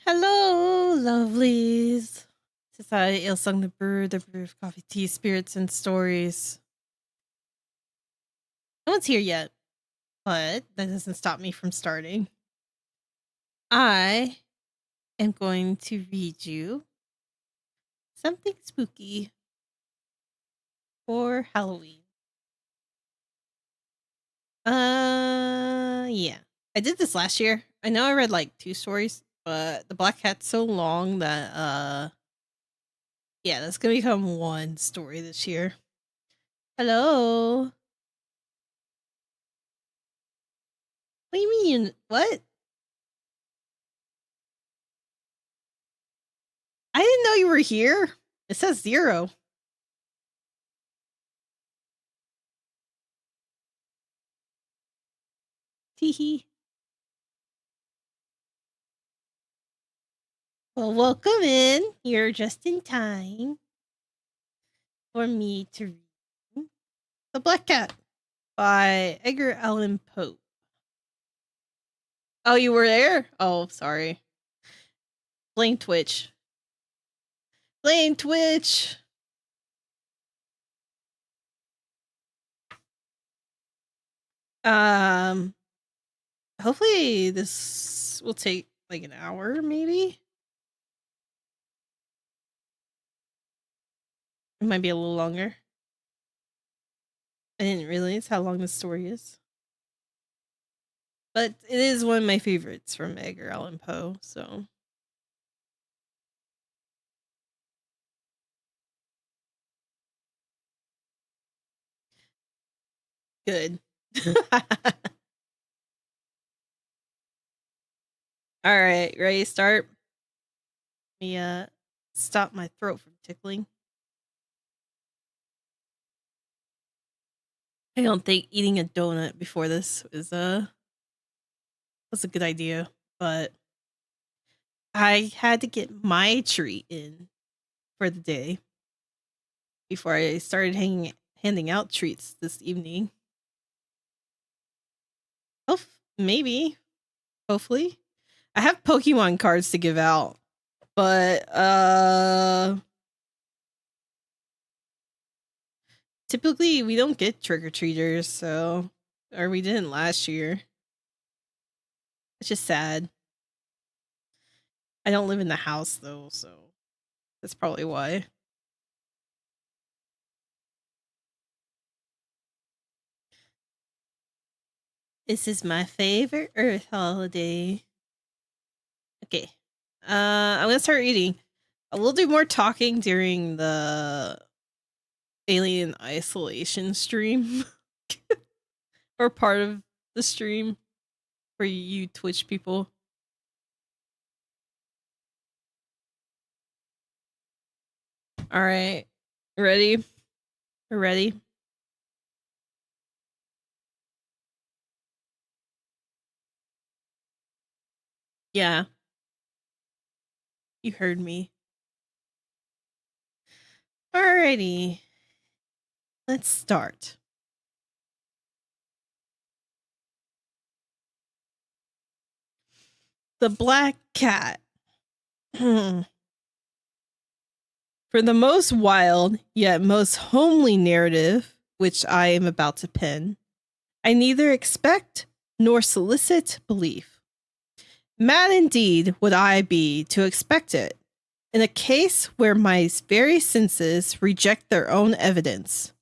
Hello, lovelies. This is AlesongtheBrewer, the brewer of coffee, tea, spirits, and stories. No one's here yet, but that doesn't stop me from starting. I am going to read you something spooky for Halloween. Yeah. I did this last year. I know I read like 2 stories, but the Black Cat's so long that yeah, that's gonna become 1 story this year. Hello. What do you mean? What? I didn't know you were here. It says 0. Teehee. Well, welcome in. You're just in time for me to read The Black Cat by Edgar Allan Poe. Oh, you were there? Oh, sorry. Blame Twitch. Blame Twitch. Hopefully this will take like an hour, maybe. It might be a little longer. I didn't realize how long the story is. But it is one of my favorites from Edgar Allan Poe, so. Good. All right, ready to start? Let me stop my throat from tickling. I don't think eating a donut before this was a good idea, but I had to get my treat in for the day before I started handing out treats this evening. Oh, maybe. Hopefully. I have Pokemon cards to give out, but typically we don't get trick-or-treaters, so or we didn't last year. It's just sad. I don't live in the house though, so that's probably why. This is my favorite Earth holiday. Okay. I'm gonna start reading. I will do more talking during the Alien Isolation stream. Or part of the stream for you Twitch people. Alright. Ready? We're ready? Yeah. You heard me. Alrighty. Let's start. The Black Cat. For the most wild, yet most homely narrative, which I am about to pen, I neither expect nor solicit belief. Mad indeed would I be to expect it, in a case where my very senses reject their own evidence.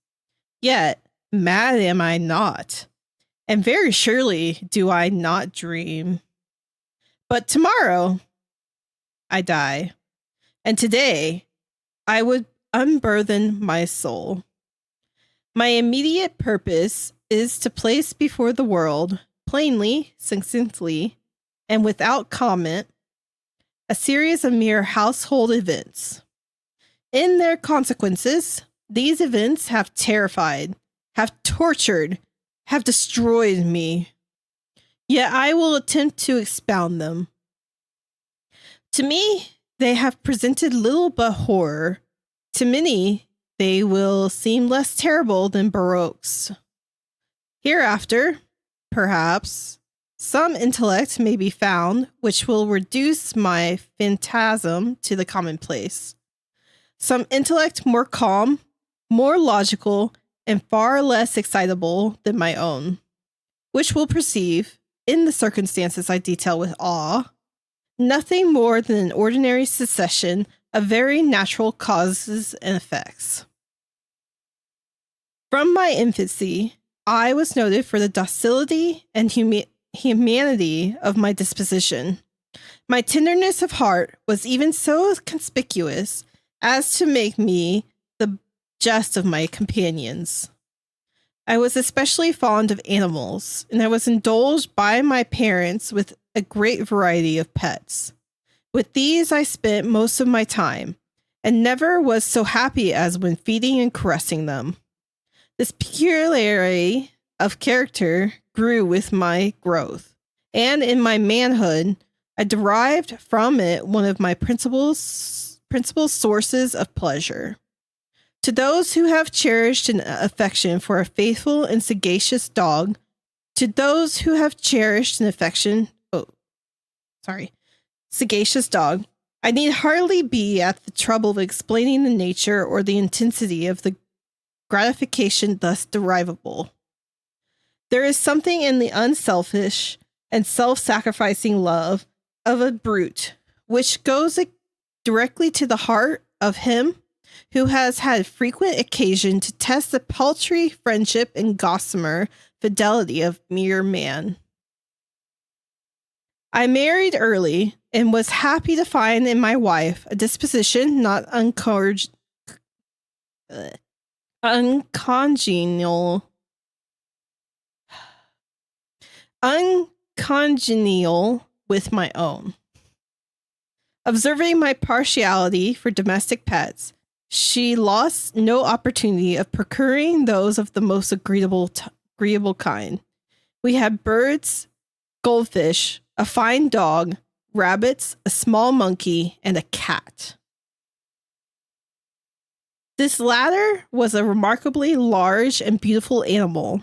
Yet, mad am I not, and very surely do I not dream. But tomorrow, I die, and today, I would unburthen my soul. My immediate purpose is to place before the world, plainly, succinctly, and without comment, a series of mere household events. In their consequences, these events have terrified, have tortured, have destroyed me. Yet I will attempt to expound them. To me, they have presented little but horror. To many, they will seem less terrible than Baroque's. Hereafter, perhaps, Some intellect may be found which will reduce my phantasm to the commonplace. Some intellect more calm, more logical, and far less excitable than my own, which will perceive, in the circumstances I detail with awe, nothing more than an ordinary succession of very natural causes and effects. From my infancy, I was noted for the docility and humanity of my disposition. My tenderness of heart was even so conspicuous as to make me the jest of my companions. I was especially fond of animals, and I was indulged by my parents with a great variety of pets. With these I spent most of my time, and never was so happy as when feeding and caressing them. This peculiarity of character grew with my growth, and in my manhood, I derived from it one of my principal sources of pleasure. To those who have cherished an affection for a faithful and sagacious dog, sagacious dog, I need hardly be at the trouble of explaining the nature or the intensity of the gratification thus derivable. There is something in the unselfish and self-sacrificing love of a brute which goes directly to the heart of him who has had frequent occasion to test the paltry friendship and gossamer fidelity of mere man. I married early and was happy to find in my wife a disposition not uncongenial with my own. Observing my partiality for domestic pets, she lost no opportunity of procuring those of the most agreeable kind. We had birds, goldfish, a fine dog, rabbits, a small monkey, and a cat. This latter was a remarkably large and beautiful animal,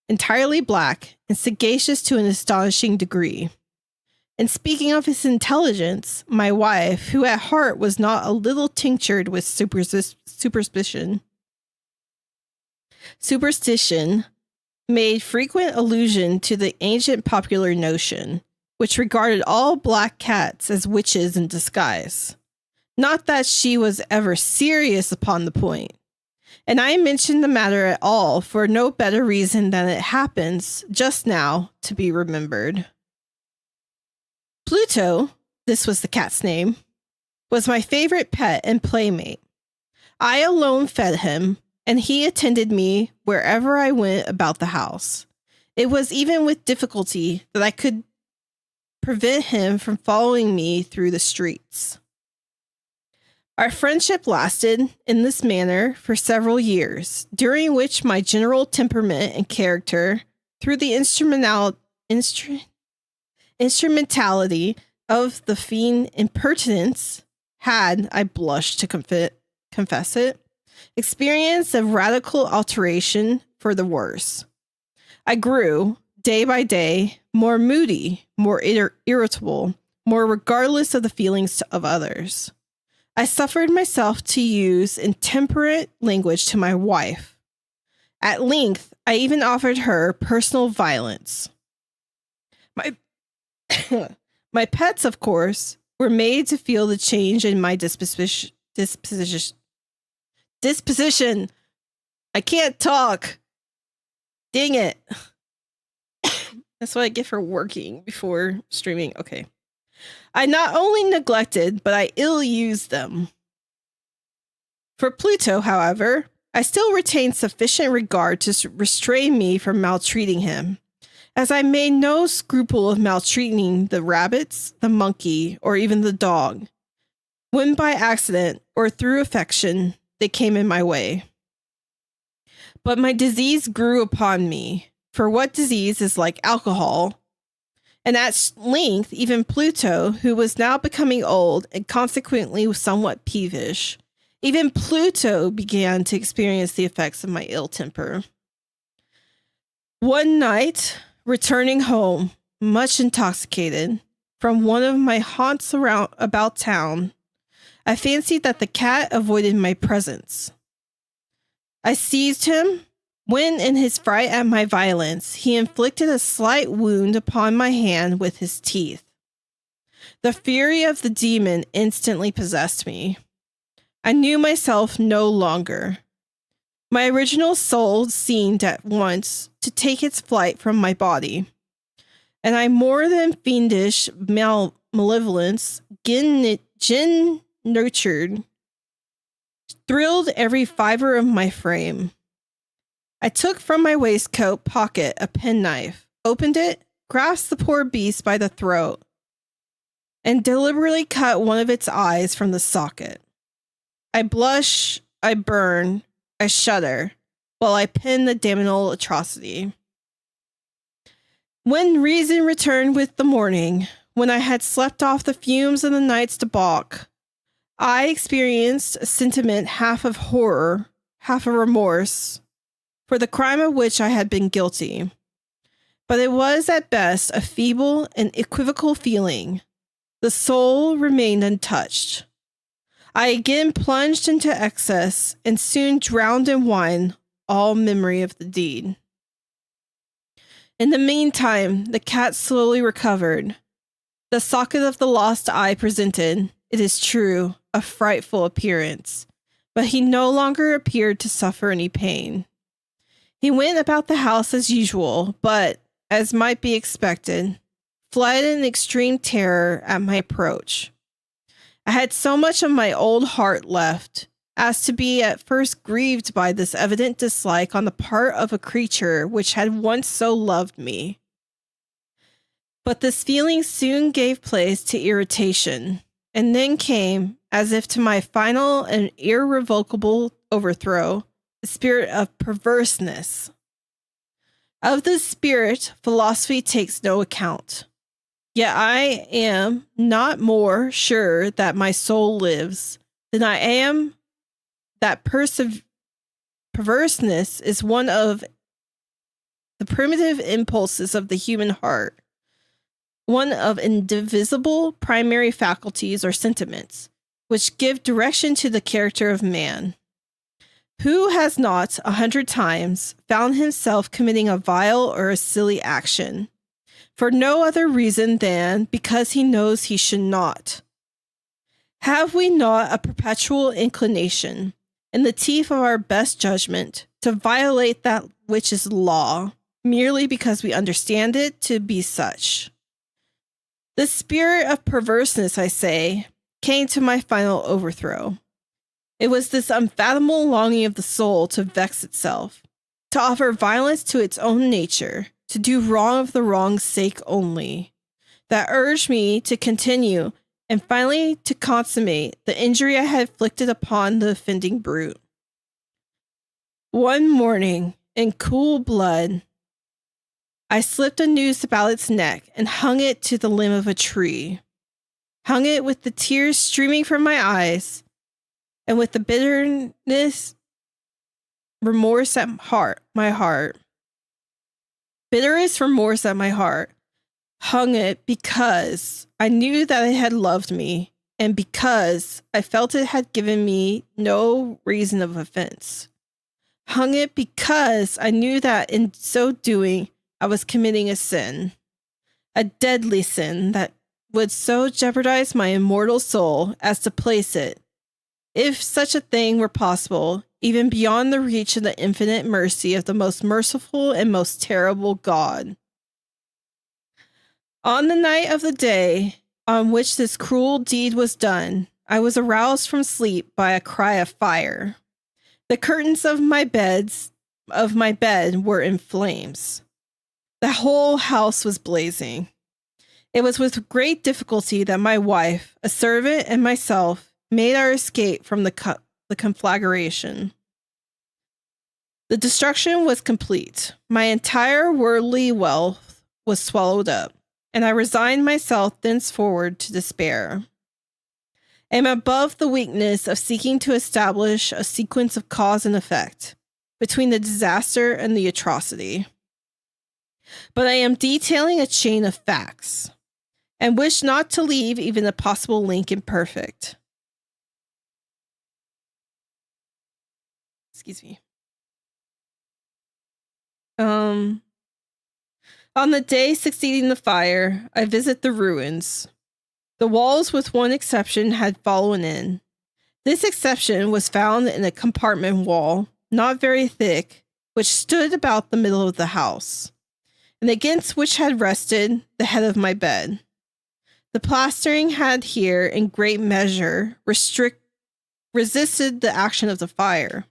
entirely black and sagacious to an astonishing degree. And speaking of his intelligence, my wife, who at heart was not a little tinctured with superstition, made frequent allusion to the ancient popular notion, which regarded all black cats as witches in disguise. Not that she was ever serious upon the point. And I mention the matter at all for no better reason than it happens, just now, to be remembered. Pluto, this was the cat's name, was my favorite pet and playmate. I alone fed him, and he attended me wherever I went about the house. It was even with difficulty that I could prevent him from following me through the streets. Our friendship lasted in this manner for several years, during which my general temperament and character, through the instrumentality of the fiend impertinence, had, I blush to confess it, experienced a radical alteration for the worse. I grew, day by day, more moody, more irritable, more regardless of the feelings of others. I suffered myself to use intemperate language to my wife. At length, I even offered her personal violence. My pets, of course, were made to feel the change in my disposition. I can't talk. Dang it. That's what I get for working before streaming. Okay. I not only neglected, but I ill-used them. For Pluto, however, I still retained sufficient regard to restrain me from maltreating him, as I made no scruple of maltreating the rabbits, the monkey, or even the dog, when by accident or through affection they came in my way. But my disease grew upon me, for what disease is like alcohol? And at length, even Pluto, who was now becoming old and consequently somewhat peevish, even Pluto began to experience the effects of my ill temper. One night, returning home, much intoxicated, from one of my haunts about town, I fancied that the cat avoided my presence. I seized him, when in his fright at my violence, he inflicted a slight wound upon my hand with his teeth. The fury of the demon instantly possessed me. I knew myself no longer. My original soul seemed at once to take its flight from my body, and I more than fiendish malevolence, gin nurtured, thrilled every fiber of my frame. I took from my waistcoat pocket a penknife, opened it, grasped the poor beast by the throat, and deliberately cut one of its eyes from the socket. I blush, I burn, I shudder, while I pen the damnable atrocity. When reason returned with the morning, when I had slept off the fumes of the night's debauch, I experienced a sentiment half of horror, half of remorse, for the crime of which I had been guilty. But it was at best a feeble and equivocal feeling. The soul remained untouched. I again plunged into excess and soon drowned in wine all memory of the deed. In the meantime, the cat slowly recovered. The socket of the lost eye presented, it is true, a frightful appearance, but he no longer appeared to suffer any pain. He went about the house as usual, but, as might be expected, fled in extreme terror at my approach. I had so much of my old heart left as to be at first grieved by this evident dislike on the part of a creature which had once so loved me. But this feeling soon gave place to irritation, and then came, as if to my final and irrevocable overthrow, the spirit of perverseness. Of this spirit, philosophy takes no account. Yet I am not more sure that my soul lives than I am that perverseness is one of the primitive impulses of the human heart, one of indivisible primary faculties or sentiments, which give direction to the character of man. Who has not 100 times found himself committing a vile or a silly action, for no other reason than because he knows he should not? Have we not a perpetual inclination, in the teeth of our best judgment, to violate that which is law, merely because we understand it to be such? The spirit of perverseness, I say, came to my final overthrow. It was this unfathomable longing of the soul to vex itself, to offer violence to its own nature, to do wrong of the wrong's sake only, that urged me to continue and finally to consummate the injury I had inflicted upon the offending brute. One morning, in cool blood, I slipped a noose about its neck and hung it to the limb of a tree, hung it with the tears streaming from my eyes, and with the bitterness, remorse at my heart, bitterest remorse at my heart, hung it because I knew that it had loved me, and because I felt it had given me no reason of offense. Hung it because I knew that in so doing, I was committing a sin, a deadly sin that would so jeopardize my immortal soul as to place it, if such a thing were possible, even beyond the reach of the infinite mercy of the most merciful and most terrible God. On the night of the day on which this cruel deed was done, I was aroused from sleep by a cry of fire. The curtains of my bed were in flames. The whole house was blazing. It was with great difficulty that my wife, a servant, and myself made our escape from the conflagration. The destruction was complete. My entire worldly wealth was swallowed up, and I resigned myself thenceforward to despair. I am above the weakness of seeking to establish a sequence of cause and effect between the disaster and the atrocity. but I am detailing a chain of facts and wish not to leave even a possible link imperfect. Excuse me. On the day succeeding the fire, I visit the ruins. The walls, with one exception, had fallen in. This exception was found in a compartment wall, not very thick, which stood about the middle of the house, and against which had rested the head of my bed. The plastering had here, in great measure, resisted the action of the fire,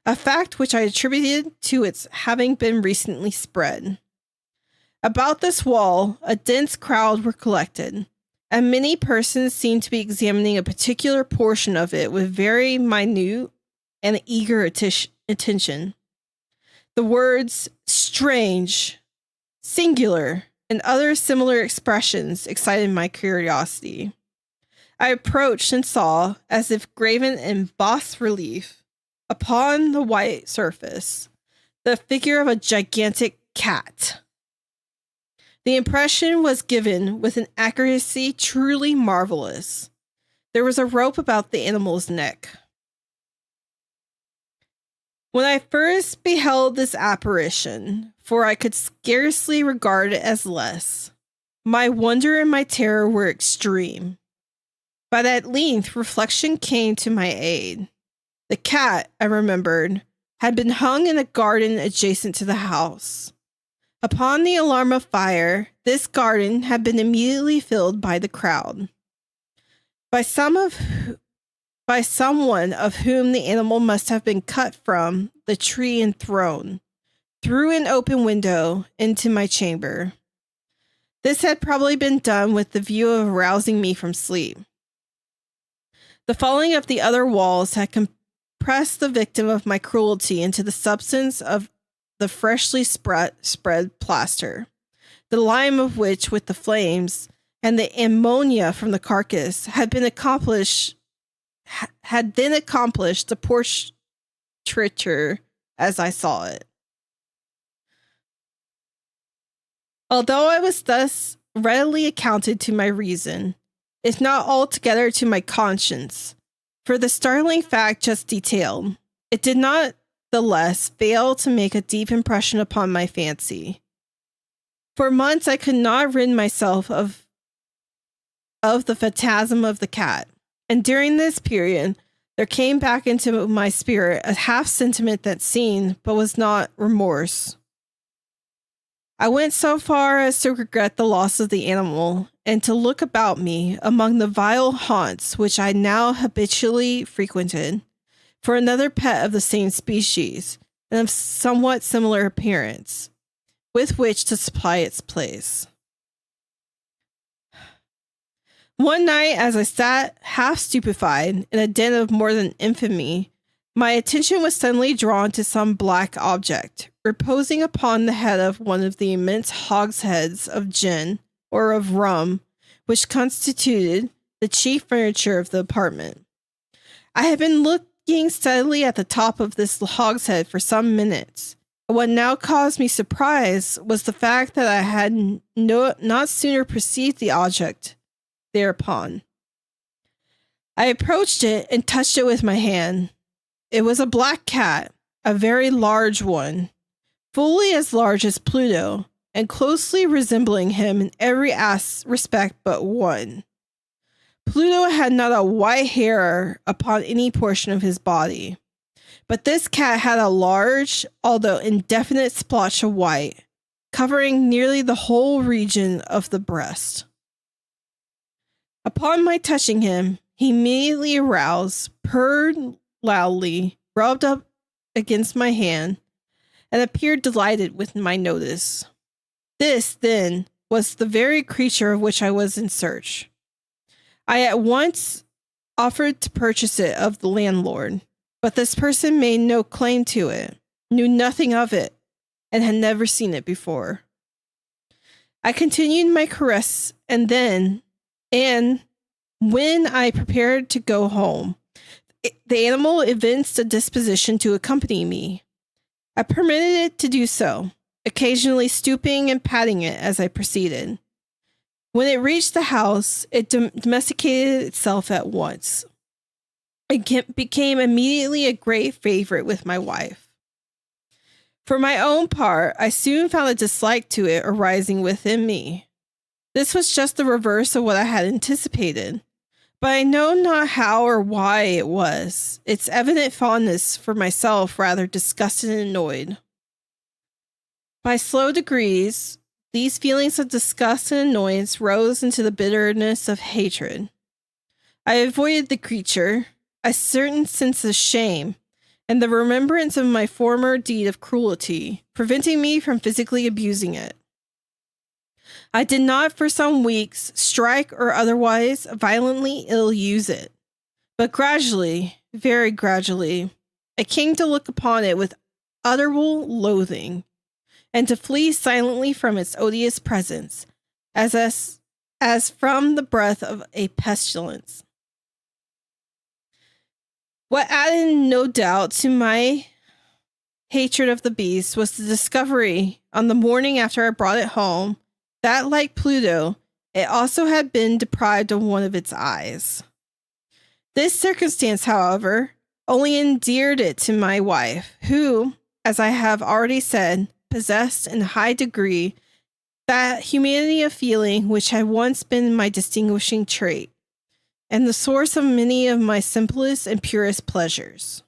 a fact which I attributed to its having been recently spread. About this wall, a dense crowd were collected, and many persons seemed to be examining a particular portion of it with very minute and eager attention. The words strange, singular, and other similar expressions excited my curiosity. I approached and saw, as if graven in bas relief upon the white surface, the figure of a gigantic cat. The impression was given with an accuracy truly marvelous. There was a rope about the animal's neck. When I first beheld this apparition, for I could scarcely regard it as less, my wonder and my terror were extreme. But at length reflection came to my aid. The cat, I remembered, had been hung in a garden adjacent to the house. Upon the alarm of fire, this garden had been immediately filled by the crowd. By someone of whom the animal must have been cut from the tree and thrown, through an open window, into my chamber. This had probably been done with the view of arousing me from sleep. The falling of the other walls had compressed the victim of my cruelty into the substance of the freshly spread plaster, the lime of which, with the flames and the ammonia from the carcass, had then accomplished the portraiture as I saw it. Although I was thus readily accounted to my reason, if not altogether to my conscience, for the startling fact just detailed, it did not the less fail to make a deep impression upon my fancy. For months I could not rid myself of the phantasm of the cat, and during this period there came back into my spirit a half sentiment that seen, but was not remorse. I went so far as to regret the loss of the animal, and to look about me among the vile haunts which I now habitually frequented, for another pet of the same species, and of somewhat similar appearance, with which to supply its place. One night, as I sat half stupefied in a den of more than infamy, my attention was suddenly drawn to some black object, reposing upon the head of one of the immense hogsheads of gin, or of rum, which constituted the chief furniture of the apartment. I had been looking steadily at the top of this hogshead for some minutes. What now caused me surprise was the fact that I had not sooner perceived the object thereupon. I approached it and touched it with my hand. It was a black cat, a very large one, fully as large as Pluto, and closely resembling him in every respect but one. Pluto had not a white hair upon any portion of his body, but this cat had a large, although indefinite splotch of white, covering nearly the whole region of the breast. Upon my touching him, he immediately aroused, purred loudly, rubbed up against my hand, and appeared delighted with my notice. This, then, was the very creature of which I was in search. I at once offered to purchase it of the landlord, but this person made no claim to it, knew nothing of it, and had never seen it before. I continued my caress, and when I prepared to go home, the animal evinced a disposition to accompany me. I permitted it to do so, occasionally stooping and patting it as I proceeded. When it reached the house, it domesticated itself at once. It became immediately a great favorite with my wife. For my own part, I soon found a dislike to it arising within me. This was just the reverse of what I had anticipated, but I know not how or why it was. Its evident fondness for myself rather disgusted and annoyed. By slow degrees, these feelings of disgust and annoyance rose into the bitterness of hatred. I avoided the creature, a certain sense of shame, and the remembrance of my former deed of cruelty, preventing me from physically abusing it. I did not for some weeks strike or otherwise violently ill-use it, but gradually, very gradually, I came to look upon it with utterable loathing, and to flee silently from its odious presence, as from the breath of a pestilence. What added no doubt to my hatred of the beast was the discovery, on the morning after I brought it home, that, like Pluto, it also had been deprived of one of its eyes. This circumstance, however, only endeared it to my wife, who, as I have already said, possessed in a high degree that humanity of feeling which had once been my distinguishing trait, and the source of many of my simplest and purest pleasures.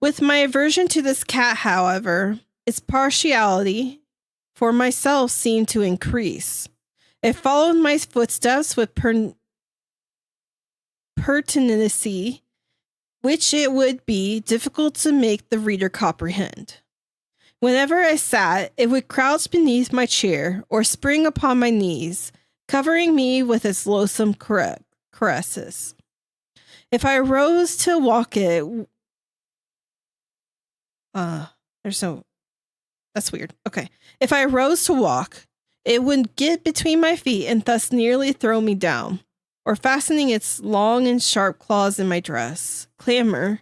With my aversion to this cat, however, its partiality for myself seemed to increase. It followed my footsteps with pertinacity, which it would be difficult to make the reader comprehend. Whenever I sat, it would crouch beneath my chair or spring upon my knees, covering me with its loathsome caresses. If I arose to walk it, that's weird. Okay. If I arose to walk, it would get between my feet and thus nearly throw me down, or fastening its long and sharp claws in my dress, clamber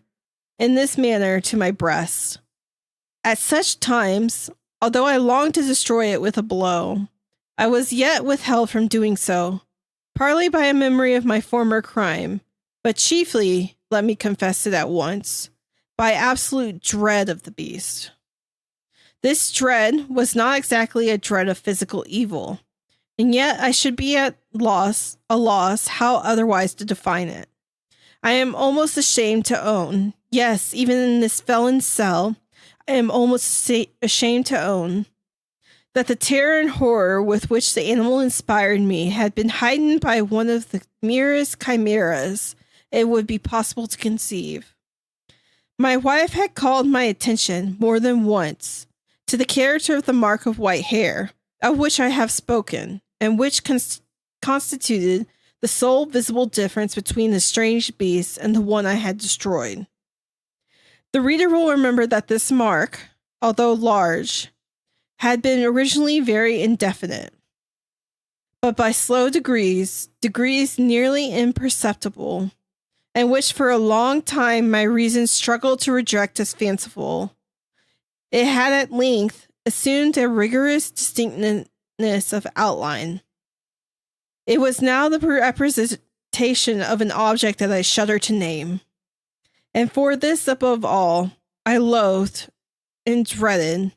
in this manner to my breast. At such times, although I longed to destroy it with a blow, I was yet withheld from doing so, partly by a memory of my former crime, but chiefly, let me confess it at once, by absolute dread of the beast. This dread was not exactly a dread of physical evil, and yet I should be at a loss how otherwise to define it. I am almost ashamed to own, yes, even in this felon's cell, I am almost ashamed to own, that the terror and horror with which the animal inspired me had been heightened by one of the merest chimeras it would be possible to conceive. My wife had called my attention more than once to the character of the mark of white hair, of which I have spoken, and which constituted the sole visible difference between the strange beast and the one I had destroyed. The reader will remember that this mark, although large, had been originally very indefinite, but by slow degrees nearly imperceptible, and which for a long time my reason struggled to reject as fanciful, it had at length assumed a rigorous distinctness of outline. It was now the representation of an object that I shudder to name, and for this above all I loathed and dreaded,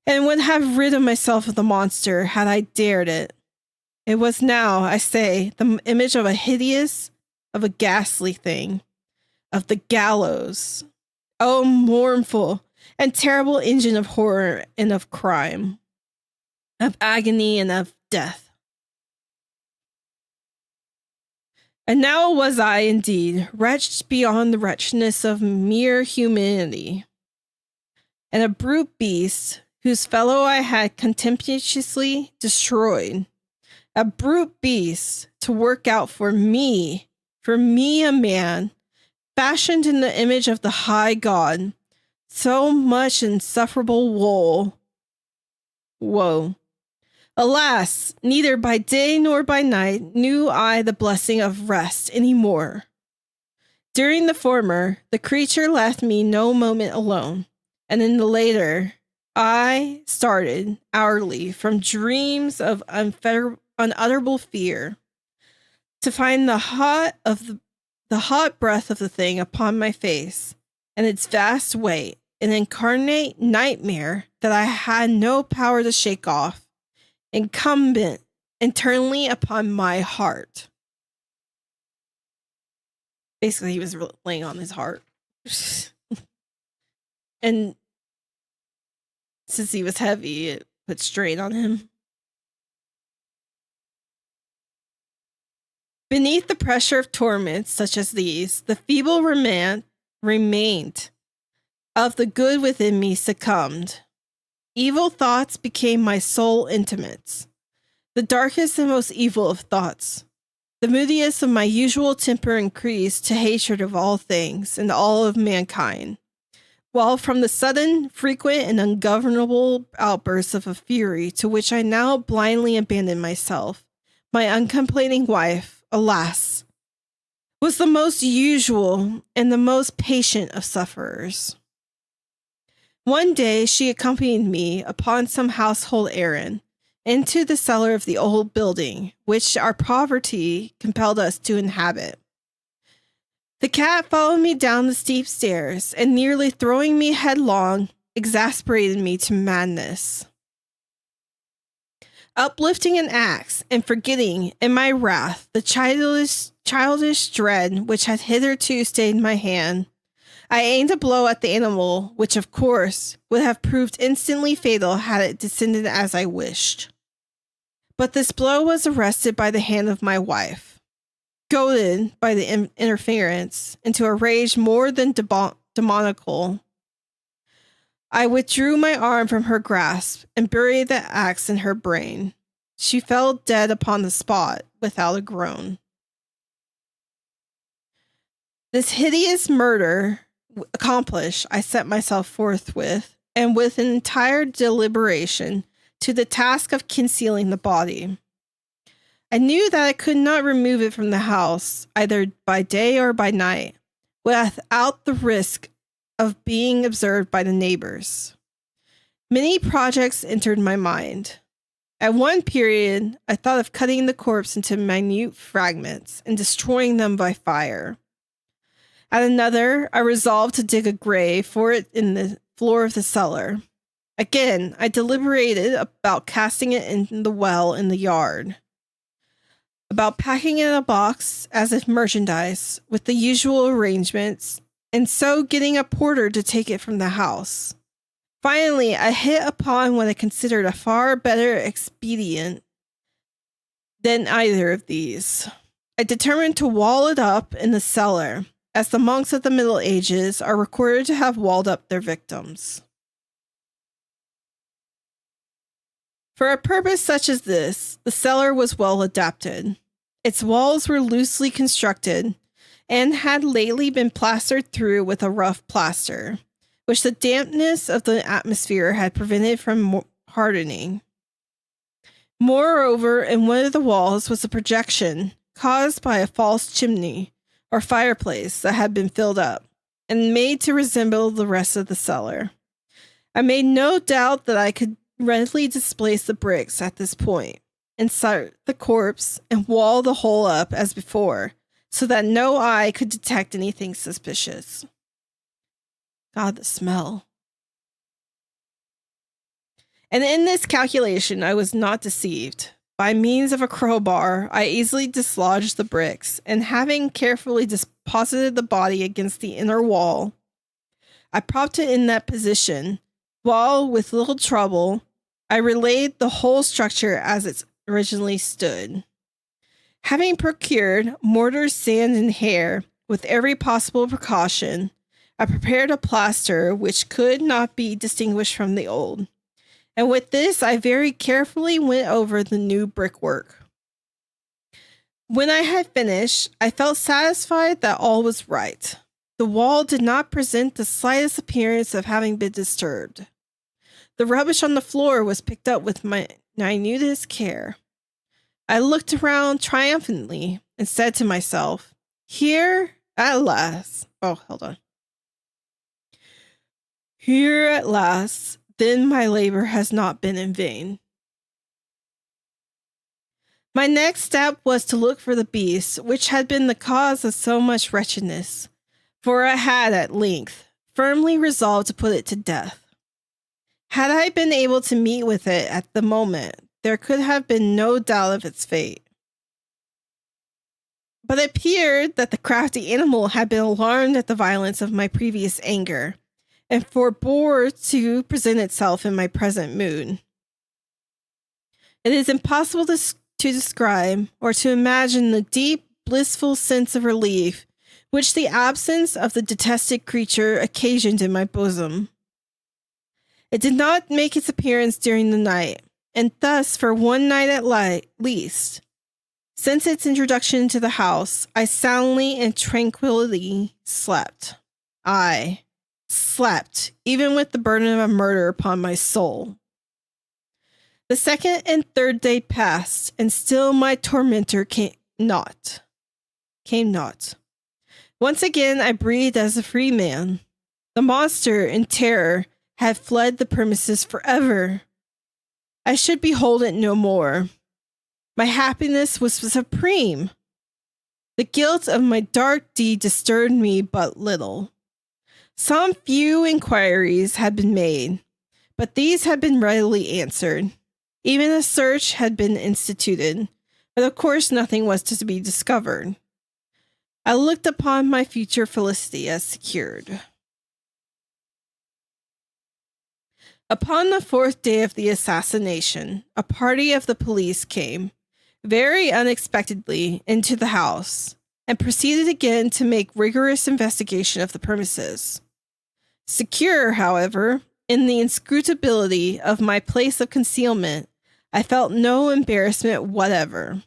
and would have rid of myself of the monster had I dared it. It was now, I say, the image of a ghastly thing, of the gallows. Oh, mournful and terrible engine of horror and of crime, of agony and of death. And now was I, indeed, wretched beyond the wretchedness of mere humanity, and a brute beast, whose fellow I had contemptuously destroyed. A brute beast to work out for me a man, fashioned in the image of the high God, so much insufferable woe. Alas, neither by day nor by night knew I the blessing of rest any more. During the former, the creature left me no moment alone. And in the later, I started hourly from dreams of unutterable fear to find the hot breath of the thing upon my face and its vast weight, an incarnate nightmare that I had no power to shake off, incumbent internally upon my heart. Basically, he was laying on his heart. And since he was heavy, it put strain on him. Beneath the pressure of torments such as these, the feeble remained of the good within me succumbed. Evil thoughts became my sole intimates. The darkest and most evil of thoughts. The moodiest of my usual temper increased to hatred of all things and all of mankind. While from the sudden, frequent, and ungovernable outbursts of a fury to which I now blindly abandoned myself, my uncomplaining wife, alas, was the most usual and the most patient of sufferers. One day she accompanied me upon some household errand into the cellar of the old building, which our poverty compelled us to inhabit. The cat followed me down the steep stairs, and nearly throwing me headlong, exasperated me to madness. Uplifting an axe, and forgetting, in my wrath, the childish dread which had hitherto stayed my hand, I aimed a blow at the animal, which, of course, would have proved instantly fatal had it descended as I wished. But this blow was arrested by the hand of my wife. Goaded by the interference into a rage more than demoniacal, I withdrew my arm from her grasp and buried the axe in her brain. She fell dead upon the spot without a groan. This hideous murder accomplished, I set myself forthwith, and with an entire deliberation, to the task of concealing the body. I knew that I could not remove it from the house, either by day or by night, without the risk of being observed by the neighbors. Many projects entered my mind. At one period, I thought of cutting the corpse into minute fragments and destroying them by fire. At another, I resolved to dig a grave for it in the floor of the cellar. Again, I deliberated about casting it in the well in the yard, about packing it in a box as if merchandise with the usual arrangements, and so getting a porter to take it from the house. Finally, I hit upon what I considered a far better expedient than either of these. I determined to wall it up in the cellar, as the monks of the Middle Ages are recorded to have walled up their victims. For a purpose such as this, the cellar was well adapted. Its walls were loosely constructed and had lately been plastered through with a rough plaster, which the dampness of the atmosphere had prevented from hardening. Moreover, in one of the walls was a projection caused by a false chimney or fireplace that had been filled up and made to resemble the rest of the cellar. I made no doubt that I could readily displace the bricks at this point, insert the corpse, and wall the whole up as before, so that no eye could detect anything suspicious. God, the smell. And in this calculation, I was not deceived. By means of a crowbar, I easily dislodged the bricks, and having carefully deposited the body against the inner wall, I propped it in that position, while, with little trouble, I relaid the whole structure as it originally stood. Having procured mortar, sand, and hair with every possible precaution, I prepared a plaster which could not be distinguished from the old, and with this I very carefully went over the new brickwork. When I had finished, I felt satisfied that all was right. The wall did not present the slightest appearance of having been disturbed. The rubbish on the floor was picked up with minutest care. I looked around triumphantly and said to myself, "Here at last." Oh, hold on. Here at last, then my labor has not been in vain. My next step was to look for the beast, which had been the cause of so much wretchedness, for I had at length firmly resolved to put it to death. Had I been able to meet with it at the moment, there could have been no doubt of its fate. But it appeared that the crafty animal had been alarmed at the violence of my previous anger, and forbore to present itself in my present mood. It is impossible to describe or to imagine the deep, blissful sense of relief which the absence of the detested creature occasioned in my bosom. It did not make its appearance during the night, and thus for one night at least, since its introduction into the house, I soundly and tranquilly slept. I slept, even with the burden of a murder upon my soul. The second and third day passed, and still my tormentor came not. Once again I breathed as a free man. The monster, in terror, had fled the premises forever. I should behold it no more. My happiness was supreme. The guilt of my dark deed disturbed me but little. Some few inquiries had been made, but these had been readily answered. Even a search had been instituted, but of course nothing was to be discovered. I looked upon my future felicity as secured. Upon the fourth day of the assassination, a party of the police came, very unexpectedly, into the house, and proceeded again to make rigorous investigation of the premises. Secure, however, in the inscrutability of my place of concealment, I felt no embarrassment whatever.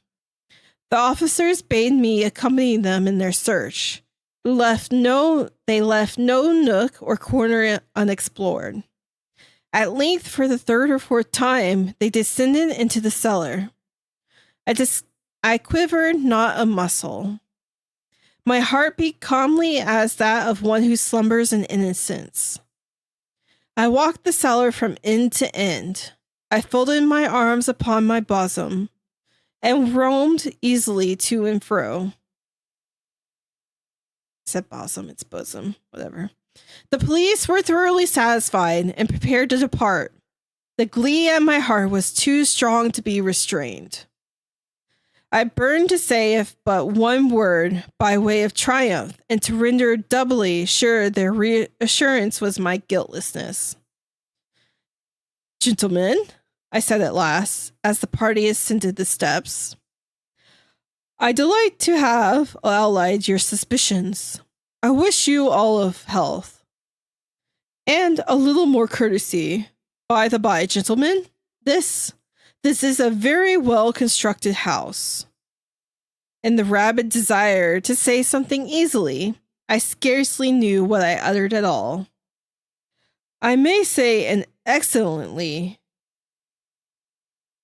The officers bade me accompany them in their search. They left no nook or corner unexplored. At length, for the third or fourth time, they descended into the cellar. I quivered not a muscle. My heart beat calmly as that of one who slumbers in innocence. I walked the cellar from end to end. I folded my arms upon my bosom and roamed easily to and fro. I said bosom, it's bosom, whatever. The police were thoroughly satisfied and prepared to depart. The glee at my heart was too strong to be restrained. I burned to say if but one word by way of triumph, and to render doubly sure their reassurance was my guiltlessness. Gentlemen, I said at last, as the party ascended the steps, I delight to have allayed your suspicions. I wish you all of health. And a little more courtesy. By the by, gentlemen, this is a very well-constructed house. In the rabid desire to say something easily, I scarcely knew what I uttered at all. I may say an excellently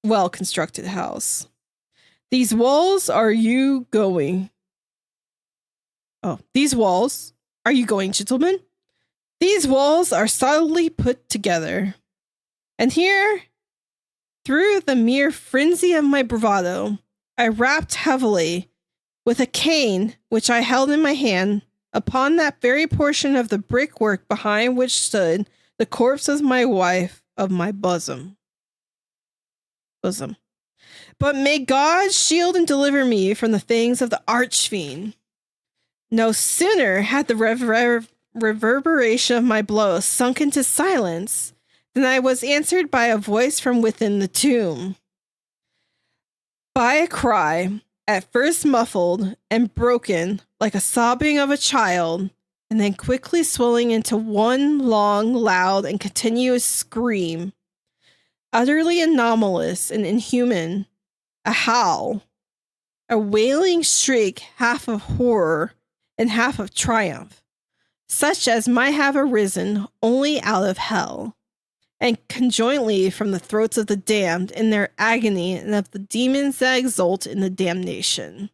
well-constructed house. These walls, are you going, gentlemen? These walls are solidly put together. And here, through the mere frenzy of my bravado, I rapped heavily with a cane which I held in my hand upon that very portion of the brickwork behind which stood the corpse of my wife of my bosom. But may God shield and deliver me from the fangs of the archfiend. No sooner had the reverberation of my blow sunk into silence than I was answered by a voice from within the tomb. By a cry, at first muffled and broken like a sobbing of a child, and then quickly swelling into one long, loud, and continuous scream, utterly anomalous and inhuman, a howl, a wailing shriek, half of horror and half of triumph, such as might have arisen only out of hell, and conjointly from the throats of the damned in their agony and of the demons that exult in the damnation.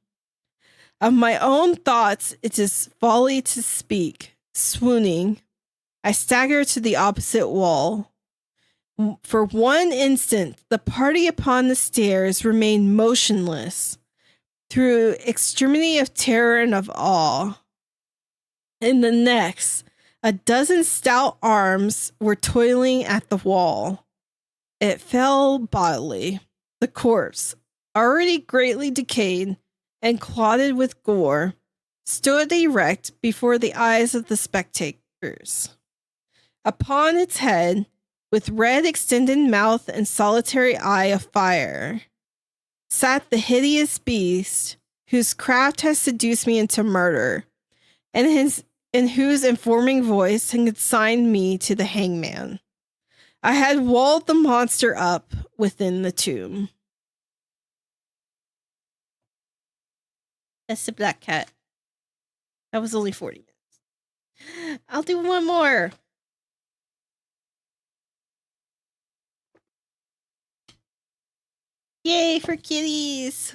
Of my own thoughts it is folly to speak. Swooning, I staggered to the opposite wall. For one instant, the party upon the stairs remained motionless through extremity of terror and of awe. In the next, a dozen stout arms were toiling at the wall. It fell bodily. The corpse, already greatly decayed and clotted with gore, stood erect before the eyes of the spectators. Upon its head, with red extended mouth and solitary eye of fire, sat the hideous beast whose craft has seduced me into murder, and whose informing voice had consigned me to the hangman. I had walled the monster up within the tomb. That's the Black Cat. That was only 40 minutes. I'll do one more. Yay for kitties.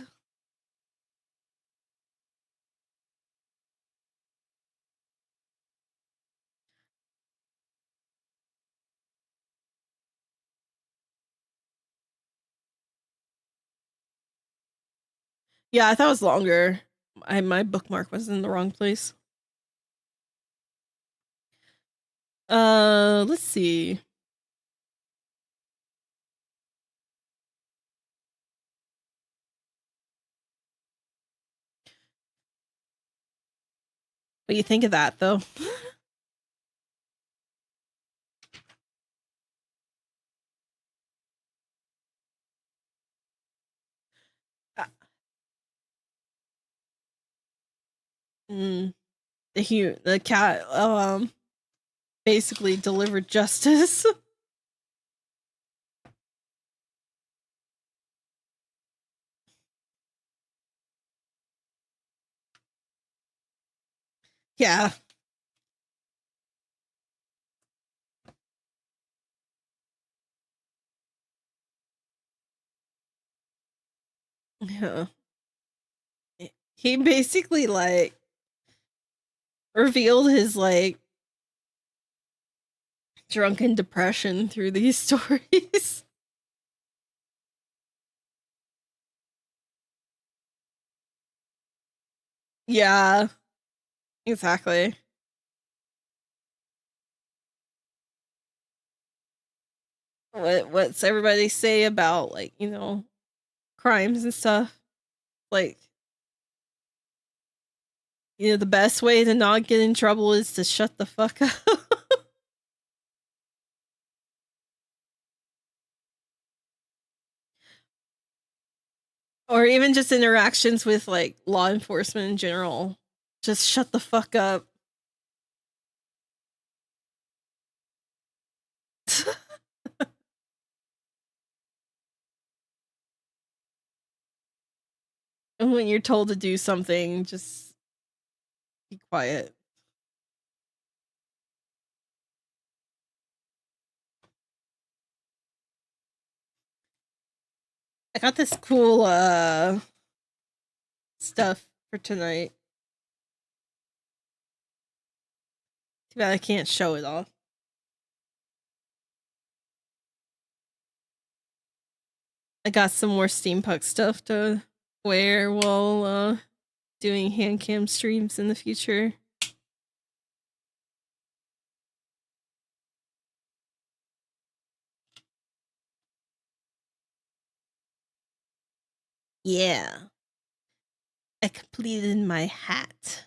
Yeah, I thought it was longer. My bookmark was in the wrong place. Let's see. What do you think of that, though? The cat basically delivered justice. Yeah. Yeah. He basically like revealed his like drunken depression through these stories. Yeah. Exactly. What's everybody say about like, you know, crimes and stuff? Like, you know, the best way to not get in trouble is to shut the fuck up. Or even just interactions with like law enforcement in general. Just shut the fuck up. And when you're told to do something, just be quiet. I got this cool stuff for tonight. Too bad I can't show it all. I got some more steampunk stuff to wear while doing hand cam streams in the future. Yeah. I completed my hat.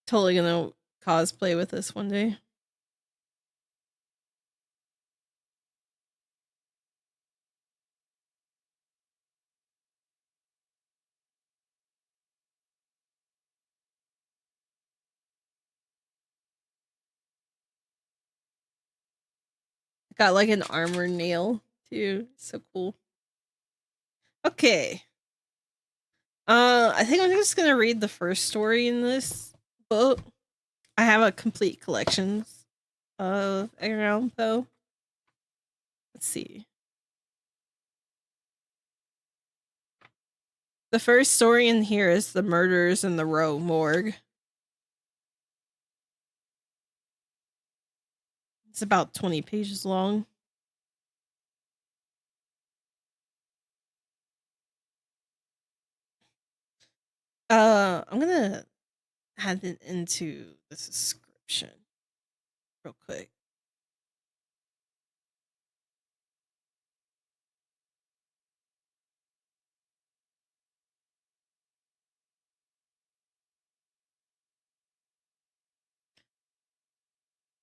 Totally gonna cosplay with this one day. Got like an armor nail too. So cool. Okay. I think I'm just gonna read the first story in this book. I have a complete collection of Edgar though. Let's see. The first story in here is The Murders in the Row Morgue. It's about 20 pages long. I'm gonna add it into the description real quick.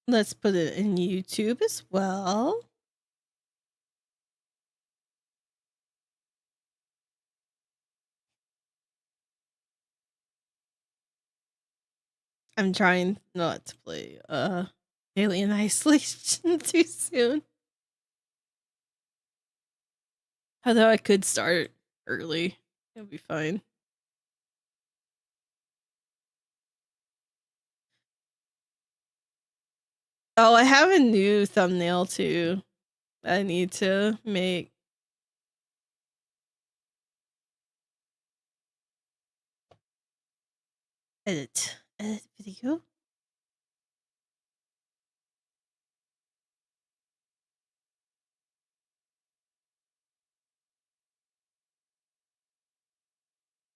Let's put it in YouTube as well. I'm trying not to play Alien Isolation too soon. Although I could start early. It'll be fine. Oh, I have a new thumbnail too. I need to make. Edit video.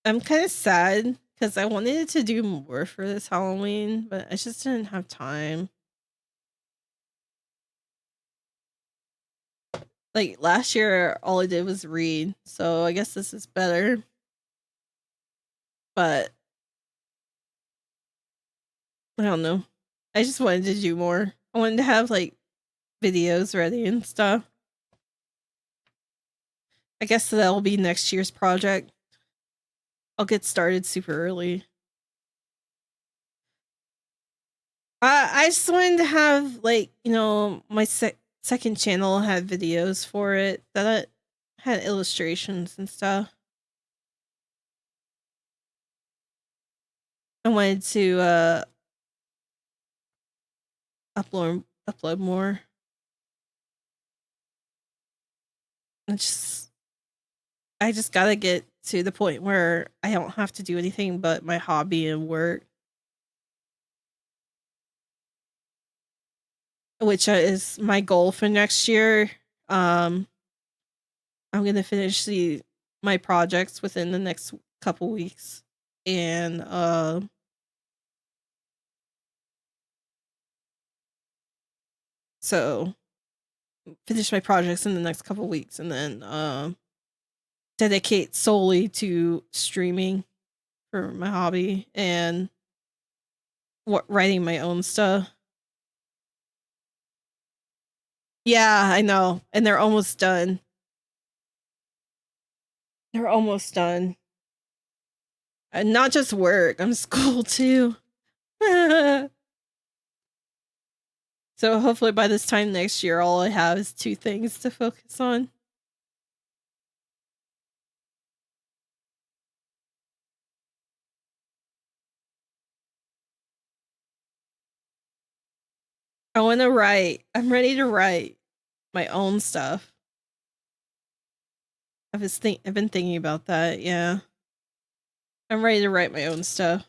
I'm kind of sad because I wanted to do more for this Halloween, but I just didn't have time. Like last year, all I did was read, so I guess this is better. But I don't know. I just wanted to do more. I wanted to have like videos ready and stuff. I guess that'll be next year's project. I'll get started super early. I just wanted to have like, you know, my second channel had videos for it that had illustrations and stuff. I wanted to upload more. I just gotta get to the point where I don't have to do anything but my hobby and work, which is my goal for next year. I'm gonna finish my projects within the next couple weeks, and so finish my projects in the next couple weeks, and then dedicate solely to streaming for my hobby and writing my own stuff. Yeah, I know, and they're almost done. They're almost done. And not just work, I'm school too. So hopefully by this time next year, all I have is 2 things to focus on. I want to write. I'm ready to write my own stuff. I've been thinking about that. Yeah, I'm ready to write my own stuff.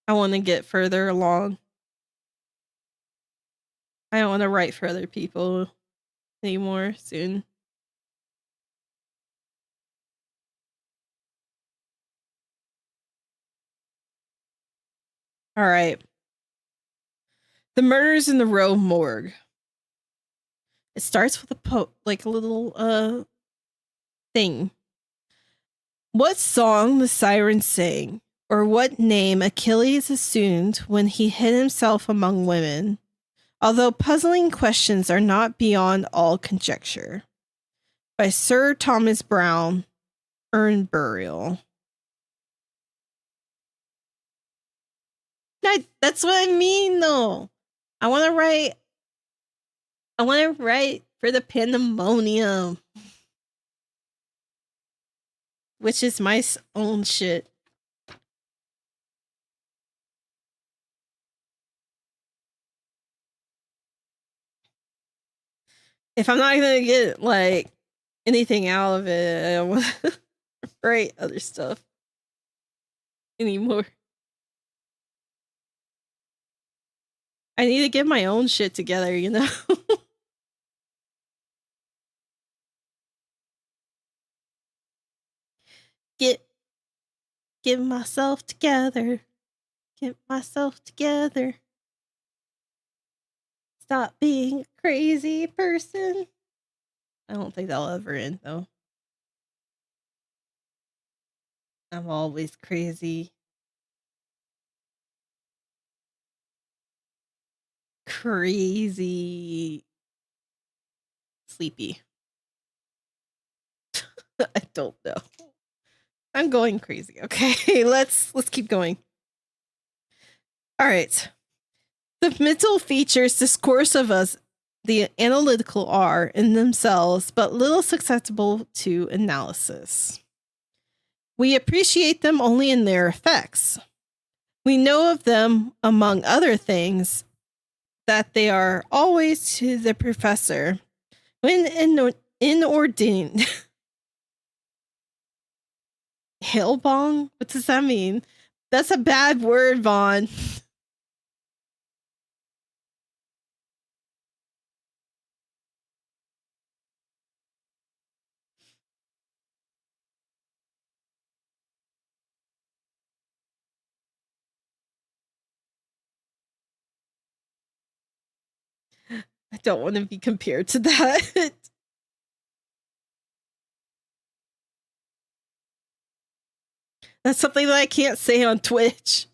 I want to get further along. I don't want to write for other people anymore soon. All right. The Murders in the Row Morgue. It starts with a little thing. What song the siren sang, or what name Achilles assumed when he hid himself among women, although puzzling questions are not beyond all conjecture. By Sir Thomas Browne, Urn Burial. That's what I mean, though. I want to write for the Pandamonium, which is my own shit. If I'm not gonna get like anything out of it. I don't want to write other stuff anymore. I need to get my own shit together, you know? Get myself together. Get myself together. Stop being a crazy person. I don't think that'll ever end, though. I'm always crazy. Crazy. Sleepy. I don't know. I'm going crazy. Okay, let's keep going. All right. The mental features discourse of us, the analytical are in themselves, but little susceptible to analysis. We appreciate them only in their effects. We know of them, among other things, that they are always to the professor when inordained. Hailbong? What does that mean? That's a bad word, Vaughn. I don't want to be compared to that. That's something that I can't say on Twitch.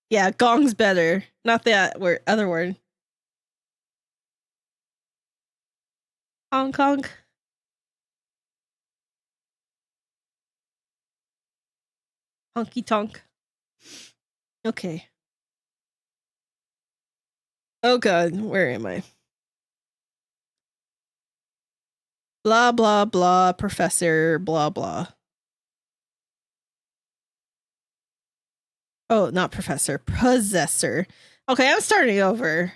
Yeah, gong's better. Not that word, other word. Hong Kong. Honky tonk. Okay. Oh god, where am I? Blah, blah, blah, professor, blah, blah. Oh, not professor, possessor. Okay, I'm starting over.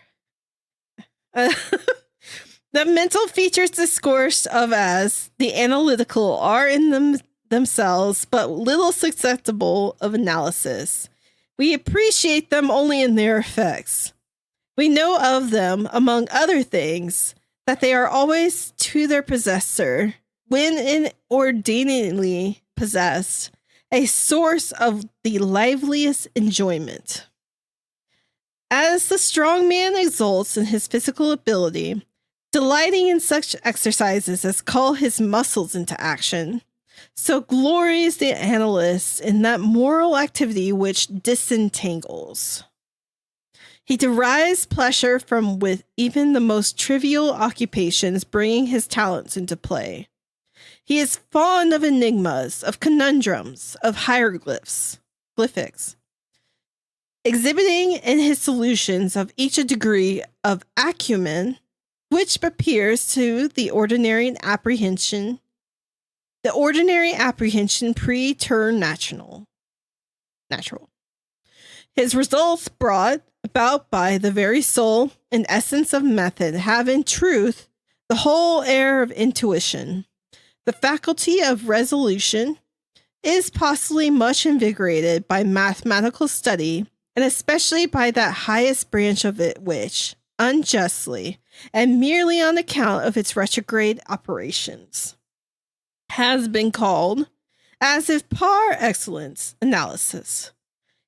The mental features discourse of as the analytical are in themselves, but little susceptible of analysis. We appreciate them only in their effects. We know of them, among other things, that they are always to their possessor, when inordinately possessed, a source of the liveliest enjoyment. As the strong man exults in his physical ability, delighting in such exercises as call his muscles into action, so glories the analyst in that moral activity which disentangles. He derives pleasure from with even the most trivial occupations bringing his talents into play. He is fond of enigmas, of conundrums, of hieroglyphics, exhibiting in his solutions of each a degree of acumen which appears to the ordinary apprehension preternatural. His results brought about by the very soul and essence of method have in truth the whole air of intuition. The faculty of resolution is possibly much invigorated by mathematical study, and especially by that highest branch of it which, unjustly, and merely on account of its retrograde operations, has been called, as if par excellence, analysis.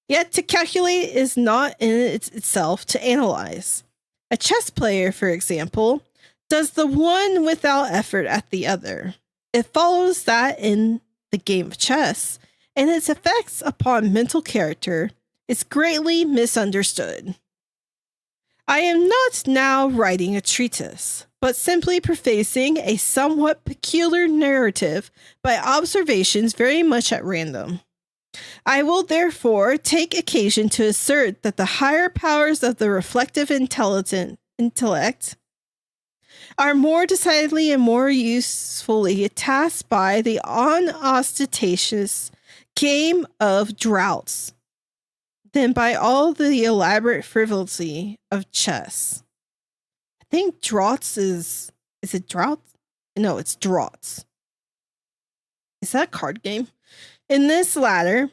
Yet to calculate is not in itself to analyze. A chess player, for example, does the one without effort at the other. It follows that in the game of chess, and its effects upon mental character is greatly misunderstood. I am not now writing a treatise, but simply prefacing a somewhat peculiar narrative by observations very much at random. I will therefore take occasion to assert that the higher powers of the reflective intellect are more decidedly and more usefully tasked by the unostentatious game of draughts than by all the elaborate frivolity of chess. think draughts is it droughts? No, it's draughts. Is that a card game? In this ladder,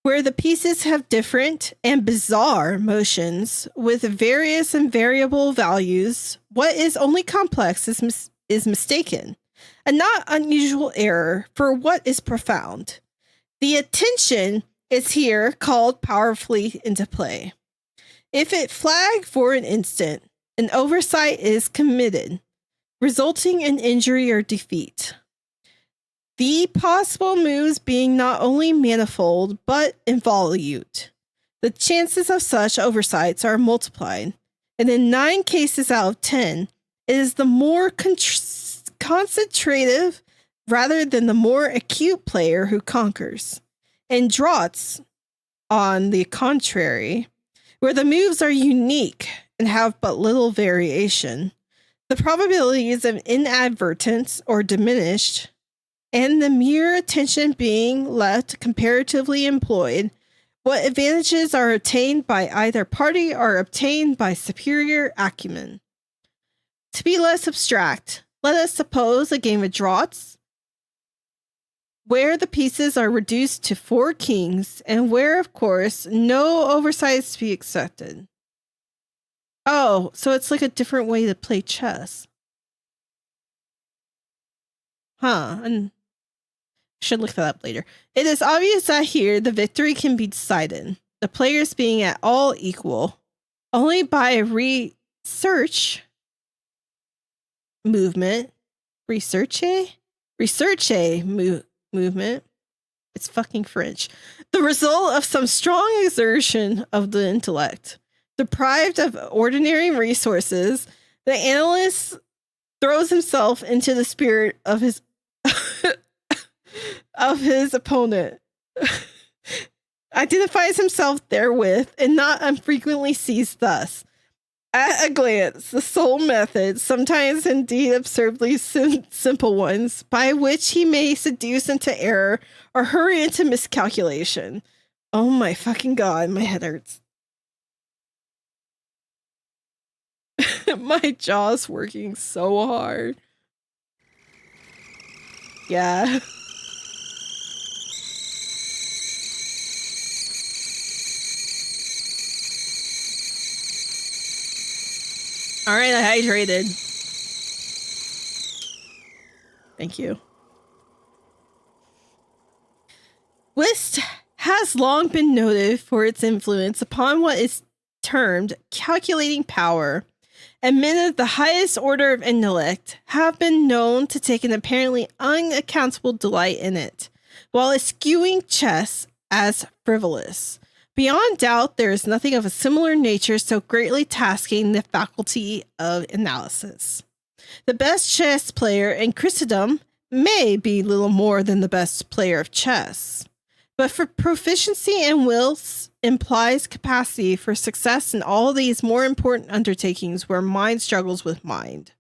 where the pieces have different and bizarre motions with various and variable values, what is only complex is mistaken, a not unusual error for what is profound. The attention is here called powerfully into play. If it flag for an instant, an oversight is committed, resulting in injury or defeat. The possible moves being not only manifold, but involute. The chances of such oversights are multiplied, and in 9 cases out of 10, it is the more concentrative rather than the more acute player who conquers. In draughts, on the contrary, where the moves are unique and have but little variation, the probabilities of inadvertence or diminished, and the mere attention being left comparatively employed, what advantages are obtained by either party are obtained by superior acumen. To be less abstract, let us suppose a game of draughts where the pieces are reduced to 4 kings and where, of course, no oversight is to be accepted. Oh, so it's like a different way to play chess. Huh, and should look that up later. It is obvious that here the victory can be decided, the players being at all equal, only by a research movement. Movement. It's fucking French. The result of some strong exertion of the intellect. Deprived of ordinary resources, the analyst throws himself into the spirit of his of his opponent, identifies himself therewith, and not unfrequently sees thus, at a glance, the sole method, sometimes indeed absurdly simple ones, by which he may seduce into error or hurry into miscalculation. Oh my fucking god, my head hurts. My jaw's working so hard. Yeah. All right, I hydrated. Thank you. Whist has long been noted for its influence upon what is termed calculating power, and men of the highest order of intellect have been known to take an apparently unaccountable delight in it, while eschewing chess as frivolous. Beyond doubt, there is nothing of a similar nature so greatly tasking the faculty of analysis. The best chess player in Christendom may be little more than the best player of chess, but for proficiency in wills implies capacity for success in all these more important undertakings where mind struggles with mind.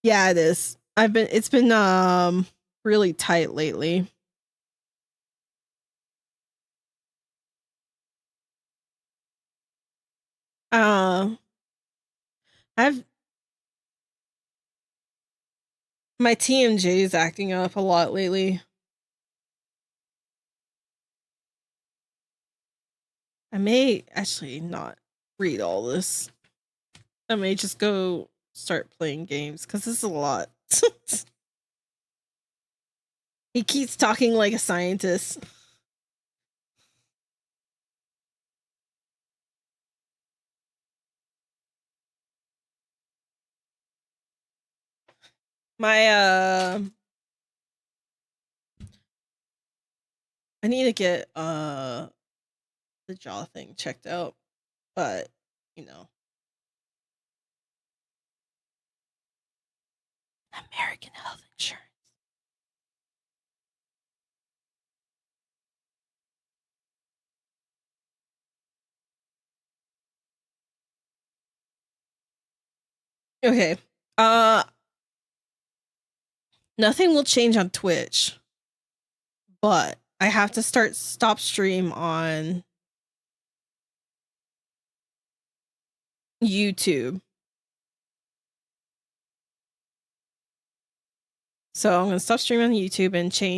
Yeah, it is. It's been really tight lately. My TMJ is acting up a lot lately. I may actually not read all this. I may just go start playing games because this is a lot. He keeps talking like a scientist. I need to get the jaw thing checked out, but you know, American health insurance. Okay. Nothing will change on Twitch, but I have to stop stream on YouTube. So I'm going to stop streaming on YouTube and change